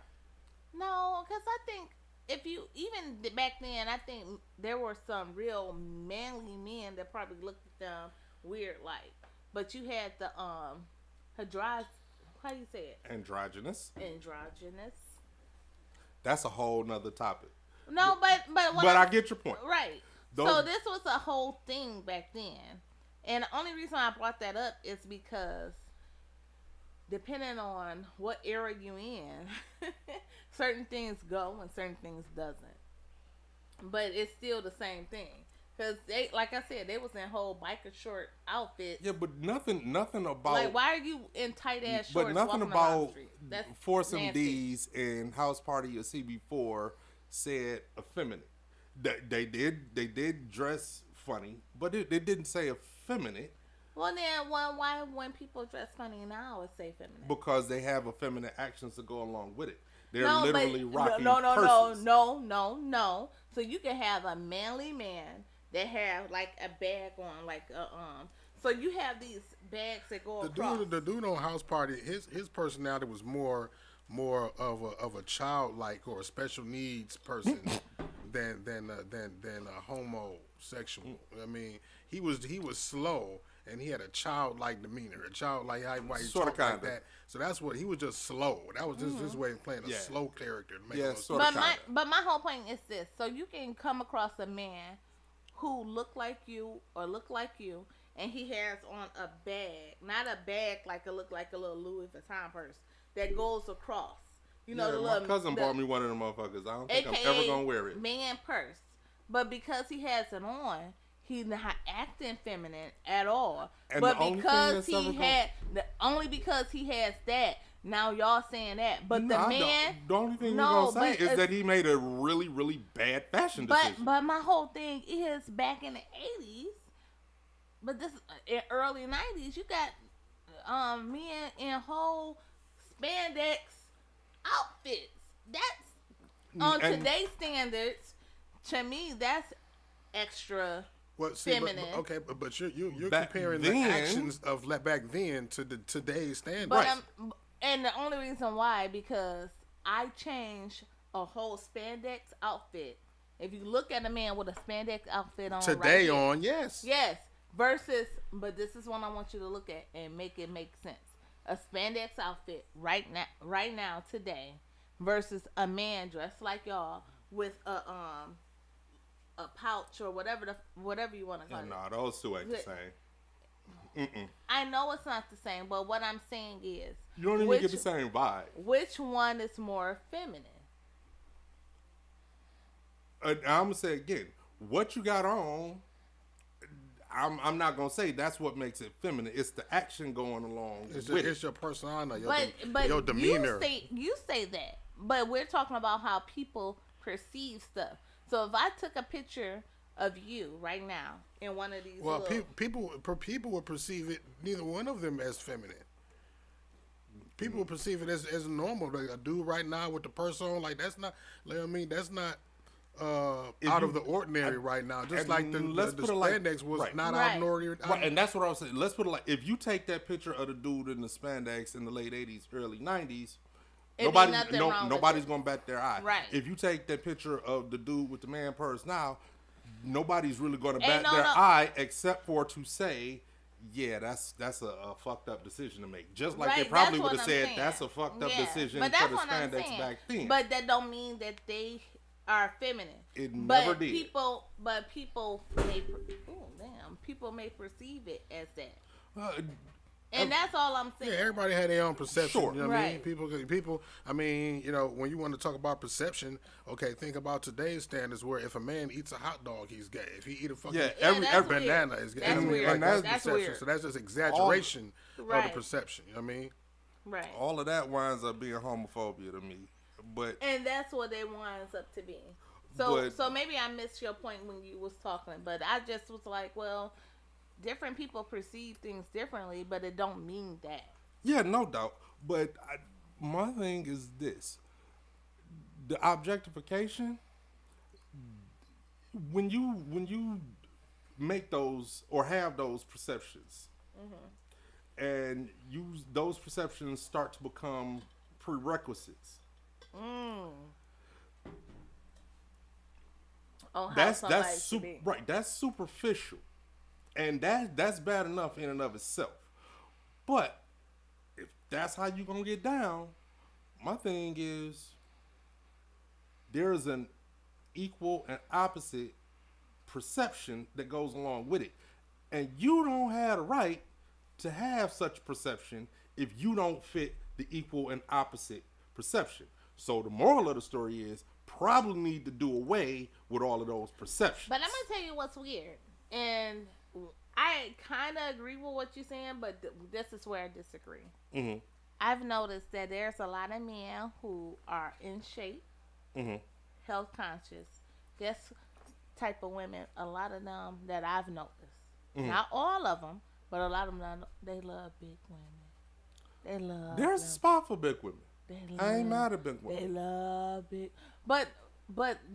no, because I think if you even back then, I think there were some real manly men that probably looked at them weird, like. But you had the how do you say it? Androgynous. Androgynous. That's a whole nother topic. No, but what But I I'm- get your point. Right. Those- So this was a whole thing back then. And the only reason I brought that up is because depending on what era you in, certain things go and certain things doesn't. But it's still the same thing. Because they, like I said, they was in whole biker short outfits. Yeah, but nothing about Like, why are you in tight ass shorts? but nothing walking around the about street? That's Force nasty. MDs and House Party or CB4 said effeminate. They did dress funny, but it didn't say effeminate Well, then why when people dress funny now, it's say feminine? because they have effeminate actions to go along with it. They're No, literally but, rocking no. purses. So you can have a manly man that have like a bag on, like So you have these bags that go across. The dude on House Party, his personality was more of a childlike or a special needs person than a homosexual. I mean, he was slow and he had a childlike demeanor, a childlike why he Sorta talked like kinda. that. So that's what he was, just slow. That was just his way of playing a Yeah. slow character. To make Yeah, no sense. sorta. But my whole point is this: so you can come across a man who look like you or look like you, and he has on a bag, not a bag like a look like a little Louis Vuitton purse that goes across. You know, Yeah, the my little cousin bought me one of them motherfuckers. I don't think AKA I'm ever gonna wear it. man purse. But because he has it on, he's not acting feminine at all. And but the only thing because that's he ever gonna- had only because he has that, now y'all saying that. But Nah, the man the only thing no, we're gonna say but is it's- that he made a really, really bad fashion decision. But my whole thing is back in the 80s, but this in early 90s, you got men in whole spandex outfits. That's on And- today's standards. To me, that's extra. Well, see, feminine. okay, but you're Back comparing then- the actions of back then to today's standards. But and the only reason why, because I changed a whole spandex outfit. If you look at a man with a spandex outfit on Today right here, on, yes. yes, versus, but this is one I want you to look at and make it make sense. A spandex outfit right now today versus a man dressed like y'all with a pouch or whatever you want to call it. Nah, those two ain't the same. I know it's not the same, but what I'm saying is You don't even get the same vibe. which one is more feminine? I'm gonna say again, what you got on, I'm not gonna say that's what makes it feminine. It's the action going along with it. It's your persona, But your demeanor. You say that, but we're talking about how people perceive stuff. So if I took a picture of you right now in one of these, people would perceive it. Neither one of them as feminine. People would perceive it as normal. Like a dude right now with the purse on, like that's not. Like, I mean, that's not. Out of the ordinary right now, just like the spandex was not out of the ordinary. Right, and that's what I was saying. Let's put it like, if you take that picture of the dude in the spandex in the late 80s, early 90s, nobody's going to bat their eye. Right. If you take that picture of the dude with the man purse now, nobody's really going to bat their eye except for to say, yeah, that's a fucked up decision to make. Just like they probably would have said, that's a fucked up decision for the spandex back then. But that don't mean that they are feminine. It never did. People may perceive it as that. And that's all I'm saying. Yeah, everybody had their own perception. Sure. You know what I mean? People. I mean, you know, when you want to talk about perception, okay, think about today's standards. Where if a man eats a hot dog, he's gay. If he eat a fucking every banana is gay. That's weird. Like, that's perception. Weird. So that's just exaggeration of the perception. You know what I mean? Right. All of that winds up being homophobia to me. And that's what it winds up to be. So maybe I missed your point when you was talking, but I just was like, well, different people perceive things differently, but it don't mean that. Yeah, no doubt. But my thing is this: the objectification. When you make those or have those perceptions, and those perceptions start to become prerequisites. That's right. That's superficial, and that's bad enough in and of itself. But if that's how you gonna get down, my thing is there's an equal and opposite perception that goes along with it, and you don't have the right to have such perception if you don't fit the equal and opposite perception. So the moral of the story is probably need to do away with all of those perceptions. But I'm going to tell you what's weird. And I kind of agree with what you're saying, but this is where I disagree. Mm-hmm. I've noticed that there's a lot of men who are in shape, health conscious. This type of women, a lot of them that I've noticed. Not all of them, but a lot of them, they love big women. There's a spot for big women. I ain't mad at big women. They love big, but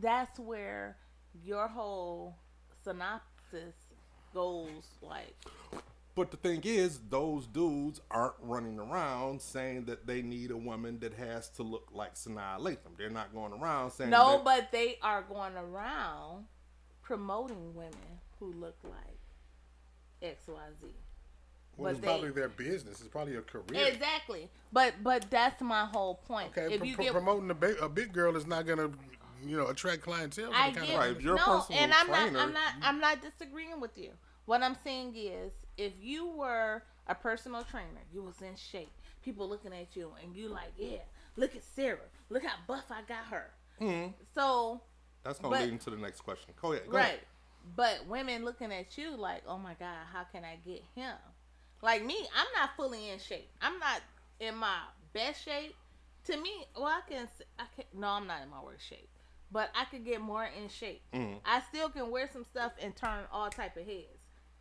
that's where your whole synopsis goes like. But the thing is, those dudes aren't running around saying that they need a woman that has to look like Sanaa Lathan. They're not going around saying but they are going around promoting women who look like XYZ. Well, it's probably their business. It's probably a career. Exactly. But that's my whole point. Okay, if promoting a big girl is not gonna, attract clientele. I get right. If you're no, a and trainer, I'm not disagreeing with you. What I'm saying is, if you were a personal trainer, you was in shape, people looking at you, and you like, yeah, look at Sarah, look how buff I got her. Mm-hmm. So that's gonna lead into the next question. Go ahead. Go ahead. But women looking at you like, oh my God, how can I get him? Like me, I'm not fully in shape. I'm not in my best shape. To me, I can. No, I'm not in my worst shape, but I could get more in shape. I still can wear some stuff and turn all type of heads.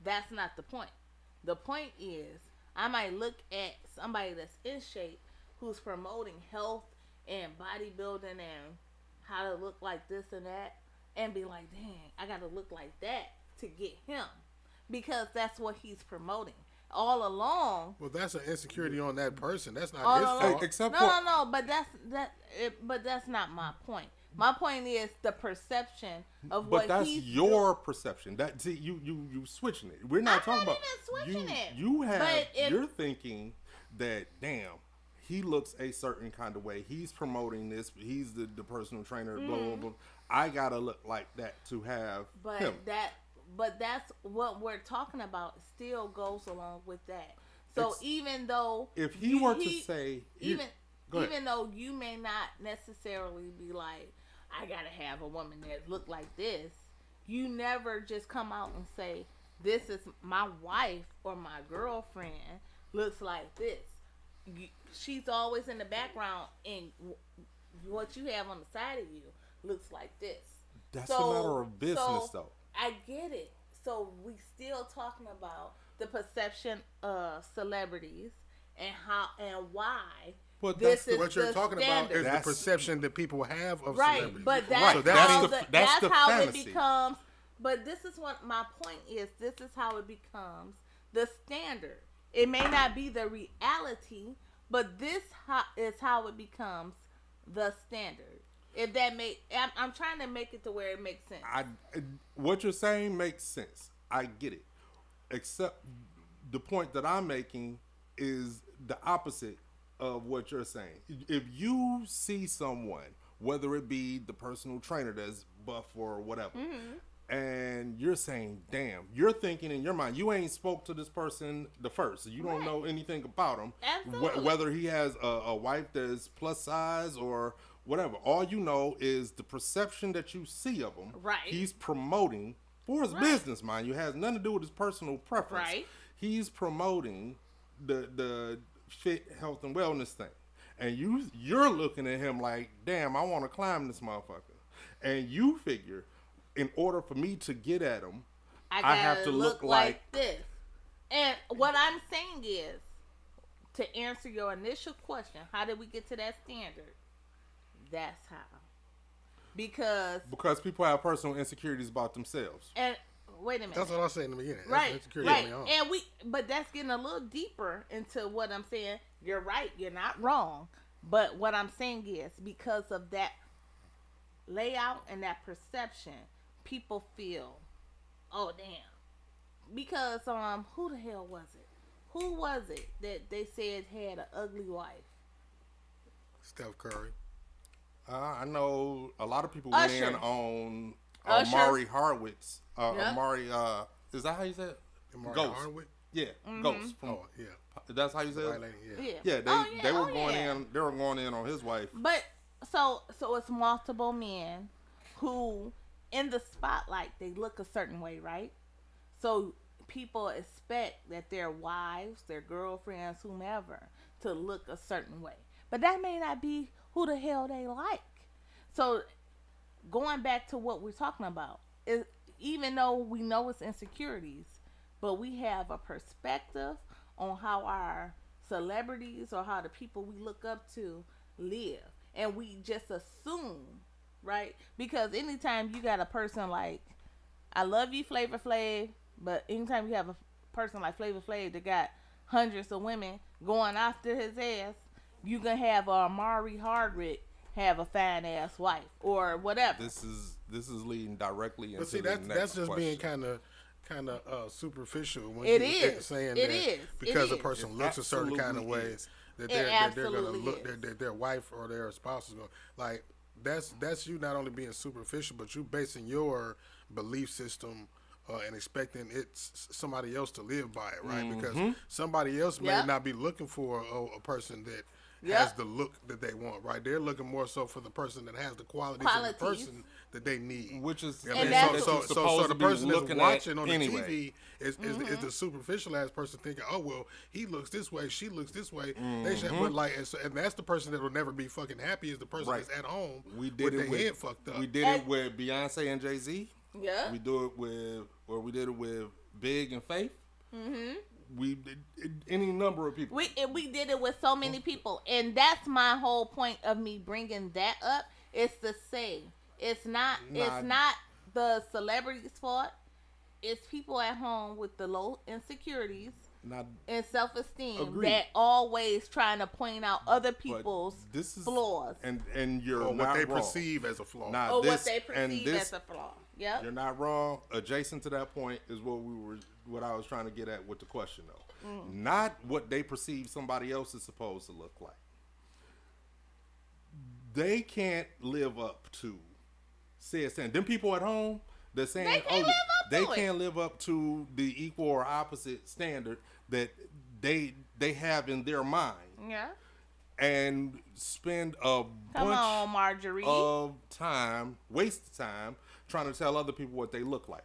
That's not the point. The point is, I might look at somebody that's in shape who's promoting health and bodybuilding and how to look like this and that, and be like, dang, I got to look like that to get him, because that's what he's promoting. All along. Well, that's an insecurity on that person. That's not his fault. Except no. But that's not my point. My point is the perception of what he's. But that's your perception. That you switching it. We're not talking about. I'm not even switching it. You have. You're thinking that damn, he looks a certain kind of way. He's promoting this. He's the personal trainer. Blah blah blah. I gotta look like that to have him. But that's what we're talking about. Still goes along with that. So even though if he were to say even though you may not necessarily be like, I gotta have a woman that look like this, you never just come out and say, this is my wife or my girlfriend looks like this. She's always in the background, and what you have on the side of you looks like this. That's a matter of business, though. I get it. So we still talking about the perception of celebrities and how and why. But this is What you're the talking standard. about is the That's- perception that people have of Right, celebrities. but that's, Right, So how, that's that's the how fantasy. it becomes. But this is what my point is. This is how it becomes the standard. It may not be the reality, but this is how it becomes the standard. If that I'm trying to make it to where it makes sense. What you're saying makes sense. I get it. Except the point that I'm making is the opposite of what you're saying. If you see someone, whether it be the personal trainer that's buff or whatever, and you're saying, damn, you're thinking in your mind, you ain't spoke to this person the first. You don't know anything about him. Absolutely. Whether he has a wife that's plus size or whatever. All you know is the perception that you see of him. Right. He's promoting for his business, mind you. It has nothing to do with his personal preference. Right. He's promoting the fit, health, and wellness thing. And you're looking at him like, damn, I want to climb this motherfucker. And you figure, in order for me to get at him, I have to look like this. And what I'm saying is, to answer your initial question, how did we get to that standard? That's how. Because people have personal insecurities about themselves. and wait a minute. That's what I was saying in the beginning. That's Right, insecurity right. on your own. And but that's getting a little deeper into what I'm saying. You're right. You're not wrong. But what I'm saying is, because of that layout and that perception, people feel, oh damn. Because who the hell was it? Who was it that they said had an ugly wife? Steph Curry. I know a lot of people Usher. went in on Usher. Amari Horwitz. Yep. Amari, is that how you said it? Amari Ghost. Hardwick. Yeah, Ghost. From, Oh, yeah. That's how you said White it? lady, yeah. Yeah. Yeah, they were going yeah. in. They were going in on his wife. But so it's multiple men who in the spotlight they look a certain way, right? So people expect that their wives, their girlfriends, whomever, to look a certain way. But that may not be who the hell they like. So going back to what we're talking about, is even though we know it's insecurities, but we have a perspective on how our celebrities or how the people we look up to live. And we just assume, right? Because anytime you got a person like, I love you, Flavor Flav, but anytime you have a person like Flavor Flav that got hundreds of women going after his ass, you gonna have Amari Hardwick have a fine ass wife or whatever. This is leading directly into But see, the that's next just question. being kind of superficial when It you is. saying It that is. because It a person is. looks a certain kind of Absolutely way is. that It they're gonna absolutely look is. their wife or their spouse is going like that's you not only being superficial but you basing your belief system and expecting somebody else to live by it, right? Because somebody else may Yep. not be looking for a person that Yep. has the look that they want, right? They're looking more so for the person that has the qualities of the Qualities. person that they need. Which is Yeah, And I that's mean, what so, you're so, so, supposed so the to be person that's looking at watching on the anyway. TV is the superficial ass person thinking, oh well, he looks this way, she looks this way. They should, but like, and that's the person that will never be fucking happy is the person Right. that's at home We with did their it with head fucked up. We did it with Beyonce and Jay-Z. Yeah. We do it with Big and Faith. We did any number of people. We did it with so many people, and that's my whole point of me bringing that up. Is to say it's not the celebrity's fault. It's people at home with the low insecurities Not and self-esteem Agreed. that always trying to point out other but people's this is flaws and you're or not what they wrong. perceive as a flaw. Not or this, what they and perceive this, as a flaw. Yep. You're not wrong. Adjacent to that point is what I was trying to get at with the question though. Not what they perceive somebody else is supposed to look like. They can't live up to said saying. Them people at home, they're saying, They can't live up they to it. can't live up to the equal or opposite standard that they have in their mind, Yeah. and spend a Come bunch on, Marjorie. of time, waste time, trying to tell other people what they look like.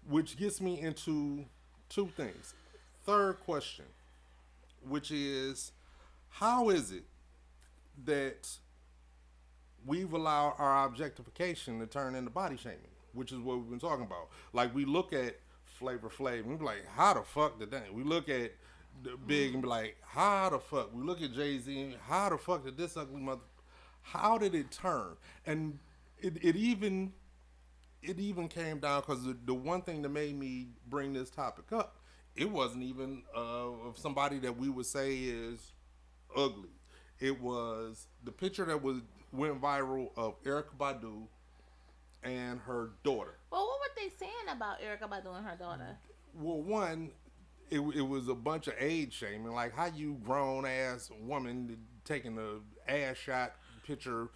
which gets me into two things. Third question, which is, how is it that we've allowed our objectification to turn into body shaming, which is what we've been talking about. Like, we look at Flavor Flav and we be like, how the fuck did that? We look at the Big and be like, how the fuck? We look at Jay-Z and how the fuck did this ugly mother? How did it turn? And it even came down because the one thing that made me bring this topic up, it wasn't even of somebody that we would say is ugly. It was the picture that went viral of Erykah Badu and her daughter. Well, what were they saying about Erykah Badu and her daughter? Well, one, it was a bunch of age shaming. Like, how you grown ass woman taking a ass shot picture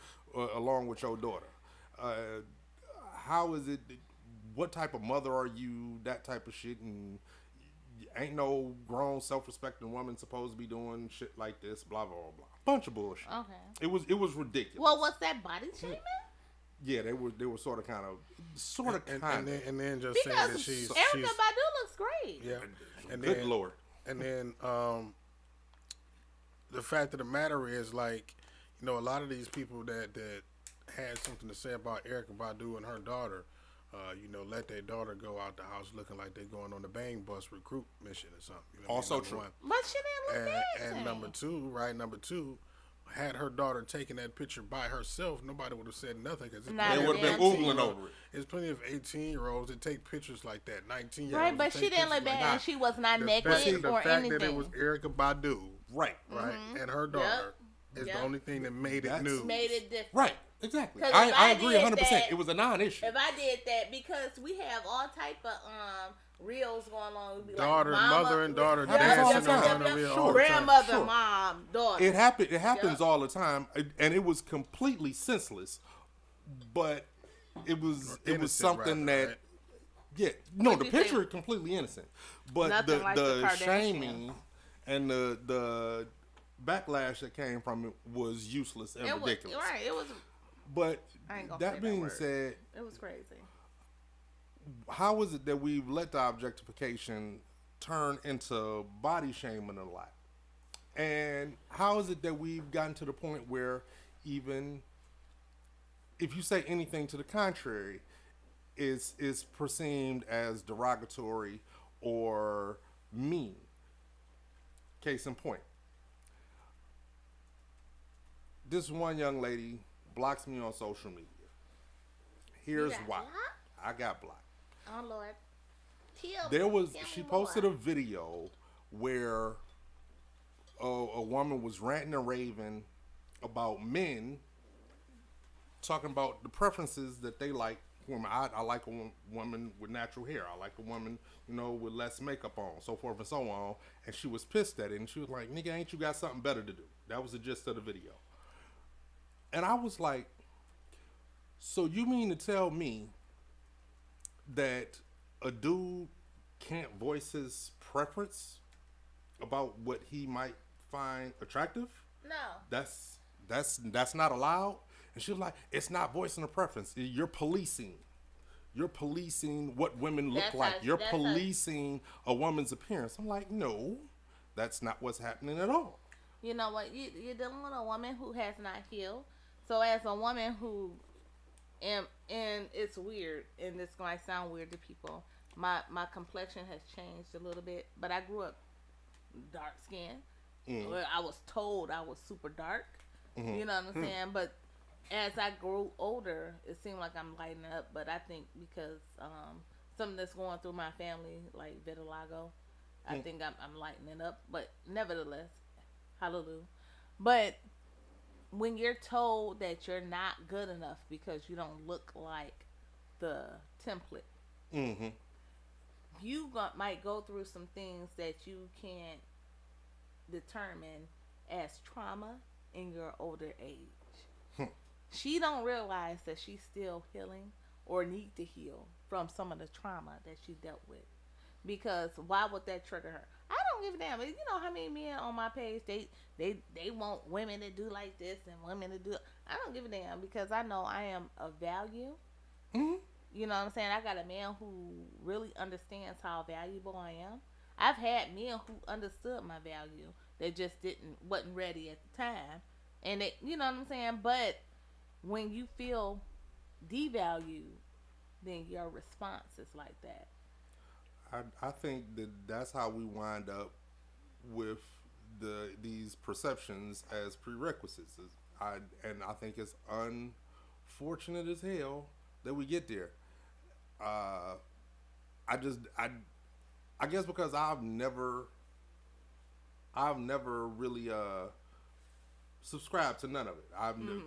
along with your daughter? How is it? What type of mother are you? That type of shit. And ain't no grown, self-respecting woman supposed to be doing shit like this. Blah blah blah. Bunch of bullshit. Okay. It was ridiculous. Well, was that body shaming? Yeah, they were sort of and then just saying that Because she's Erykah Badu looks great. yeah, and good then lord. and then the fact of the matter is, like, you know, a lot of these people that had something to say about Erykah Badu and her daughter, you know, let their daughter go out the house looking like they're going on the Bang Bus recruit mission or something. You know what I mean? Also Number true. one. But she didn't look bad. And number two, had her daughter taken that picture by herself, nobody would have said nothing because Not They a would have been damn oogling over it. There's plenty of 18-year-olds that take pictures like that, 19-year-olds. Right, but she didn't look bad, and she was not naked The or fact anything. that it was Erykah Badu, Right. right, and her daughter is Yep. the only thing that made it That's- news. Made it different. Right. Exactly. 'Cause I if I agree did 100%. that- It was a non-issue. If I did that, because we have all type of reels going on. We'd be Daughter, like, mama, mother, and daughter Yep, dancing yep, on yep, the yep. reel all the time. Grandmother, Sure. mom, daughter. It happens Yep. all the time, and it was completely senseless. But it was Innocent, something rather, that right? yeah, no, What'd the you picture think? is completely innocent. But Nothing like the the Kardashians. shaming and the backlash that came from it was useless and It was, ridiculous. right, it was. But I ain't gonna say that that being word. said, It was crazy. how is it that we've let the objectification turn into body shaming a lot? And how is it that we've gotten to the point where even if you say anything to the contrary, is perceived as derogatory or mean? Case in point, this one young lady blocks me on social media. Here's got why. blocked? I got blocked. Oh Lord. She posted a video where a woman was ranting and raving about men, talking about the preferences that they like. Women, I like a woman with natural hair. I like a woman, with less makeup on, so forth and so on. And she was pissed at it, and she was like, "Nigga, ain't you got something better to do?" That was the gist of the video. And I was like, so you mean to tell me that a dude can't voice his preference about what he might find attractive? No. That's not allowed? And she was like, it's not voicing a preference. You're policing. You're policing what women look like. You're policing a woman's appearance. I'm like, no, that's not what's happening at all. You know what? You're dealing with a woman who has not healed. So as a woman who, and it's weird, and this might sound weird to people, my complexion has changed a little bit, but I grew up dark skinned. I was told I was super dark. You know what I'm saying? But as I grew older, it seemed like I'm lightening up. But I think because something that's going through my family, like vitiligo, I think I'm lightening up. But nevertheless, hallelujah. But when you're told that you're not good enough because you don't look like the template, you might go through some things that you can't determine as trauma in your older age. She don't realize that she's still healing or need to heal from some of the trauma that she dealt with. Because why would that trigger her? I don't give a damn. You know how many men on my page they want women to do like this and women to do. I don't give a damn because I know I am of value. You know what I'm saying? I got a man who really understands how valuable I am. I've had men who understood my value that just wasn't ready at the time. And it, you know what I'm saying? But when you feel devalued, then your response is like that. I think that's how we wind up with these perceptions as prerequisites. I think it's unfortunate as hell that we get there. I guess because I've never really subscribed to none of it.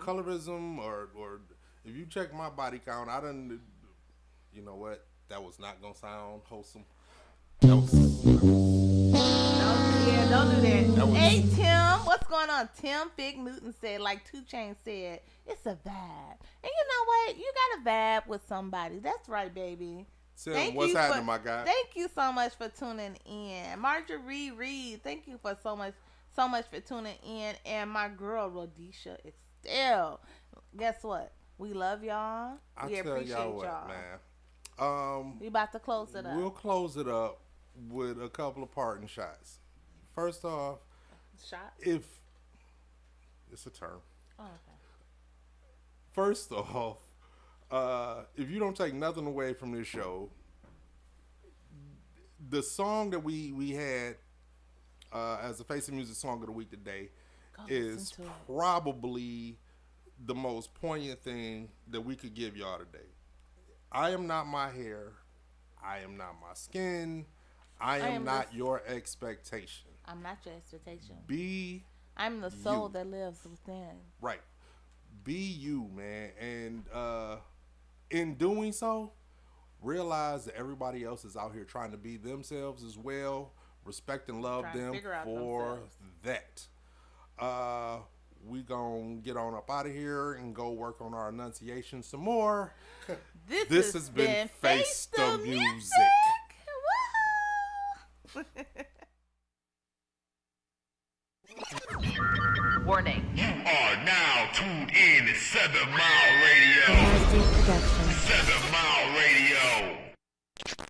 Colorism or if you check my body count, I done. You know what? That was not gonna sound wholesome. That was. Don't do that. Hey Tim, what's going on? Tim Fig Newton said, like 2 Chainz said, it's a vibe. And you know what? You got a vibe with somebody. That's right, baby. Tim, what's happening, my guy? Thank you so much for tuning in. Marjorie Reed, thank you for so much for tuning in. And my girl Rhodesha Estelle. Guess what? We love y'all. We appreciate y'all. Man. We about to close it up. We'll close it up with a couple of parting shots. First off, if it's a term. Oh, okay. First off, if you don't take nothing away from this show, the song that we had as a Face of Music Song of the Week today is probably the most poignant thing that we could give y'all today. I am not my hair. I am not my skin. I am not your expectation. I'm not your expectation. I'm the soul that lives within. Right. Be you, man. And in doing so, realize that everybody else is out here trying to be themselves as well. Respect and love them for that. We gonna get on up out of here and go work on our enunciation some more. This has been Face the Music. Warning. You are now tuned in to 7 Mile Radio. Production.